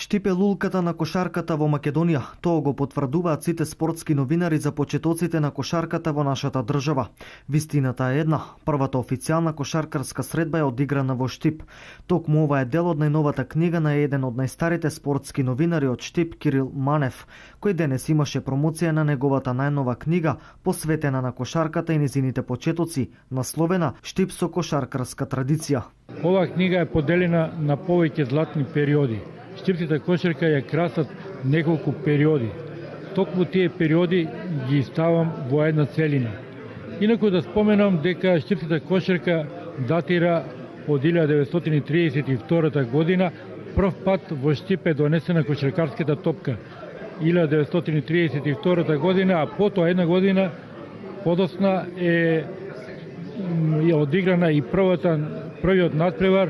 Штип е лулката на кошарката во Македонија. Тоа го потврдуваат сите спортски новинари за почетоците на кошарката во нашата држава. Вистината е една. Првата официјална кошаркарска средба е одиграна во Штип. Токму ова е дел од најновата книга на еден од најстарите спортски новинари од Штип, Кирил Манев, кој денес имаше промоција на неговата најнова книга посветена на кошарката и незините почетоци, насловена Штип со кошаркарска традиција. Оваа книга е поделена на повеќе златни периоди. Штипската кошарка ја красат неколку периоди. Токму тие периоди ги ставам во една целина. Инаку да споменам дека штипската кошарка датира од 1932 година. Прв пат во Штип е донесена кошаркарската топка 1932 година, а потоа една година подосна е одиграна и првиот надпревар,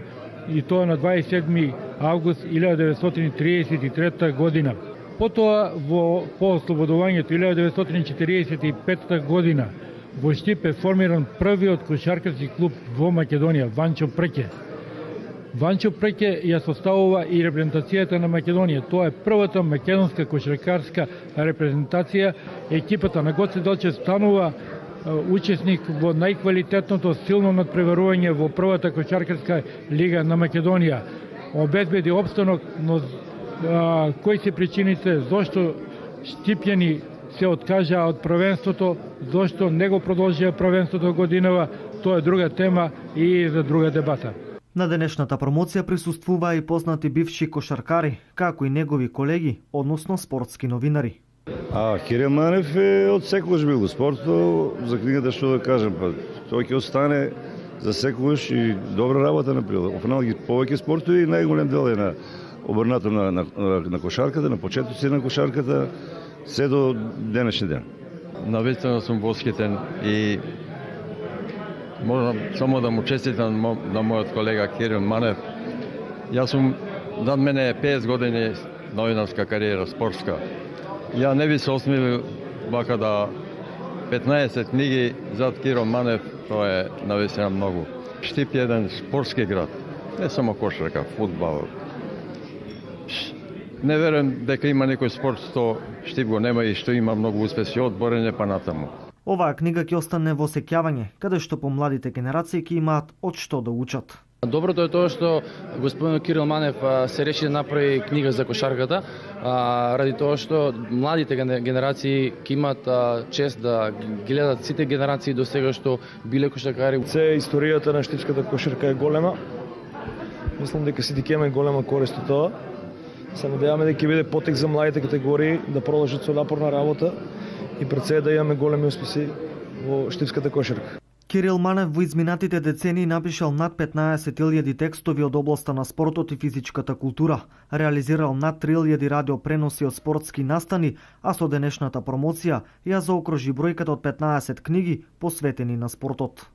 и тоа на 27. август 1933 година. Потоа по ослободувањето 1945 година во Штип е формиран првиот кошаркарски клуб во Македонија, Ванчо Преќе. Ванчо Преќе ја составува и репрезентацијата на Македонија. Тоа е првата македонска кошаркарска репрезентација. Екипата на Гоце Делчев станува учесник во најквалитетното силно надпреварување во првата кошаркарска лига на Македонија. Обезбеди опстанок, но кои се причините зошто штипјани се откажаа од првенството, зошто не го продолжија првенството годинава, тоа е друга тема и за друга дебата. На денешната промоција присуствуваа и познати бивши кошаркари, како и негови колеги, односно спортски новинари. Кирил Манев е од секогаш бил во спортот, за книгата што да кажем, тој ќе остане за секогаш и добра работа направил. Офанал ги повеќе спортови и најголем дел е на обрнато на кошарката, на почетоци на кошарката, се до денешни ден. Навистина сум восхитен и можам само да му честитам на мојот колега Кирил Манев. Јас сум, над мене е 50 години новинарска кариера, спортска. Ја не би се осмелил вака да 15 книги зад Кирил Манев, тоа е навистина многу. Штип е еден спортски град, не само кошарка, фудбал. Не верувам дека има некој спорт што Штип го нема и што има многу успеси од борење па натаму. Оваа книга ќе остане во сеќавање, каде што помладите генерации ќе имаат од што да учат. Доброто е тоа што господин Кирил Манев се реши да направи книга за кошарката, ради тоа што младите генерации ќе имат чест да гледат сите генерации до сега што биле кошаркари. Се историјата на штипската кошарка е голема. Мислам дека сите ќе имаме голема корист од тоа. Се надеваме дека ќе биде потек за младите категории да продолжат со напорна работа и пред се да имаме големи успеси во штипската кошарка. Кирил Манев во изминатите децении напишал над 15.000 текстови од областа на спортот и физичката култура, реализирал над 3.000 радиопреноси од спортски настани, а со денешната промоција ја заокружи бројката од 15 книги посветени на спортот.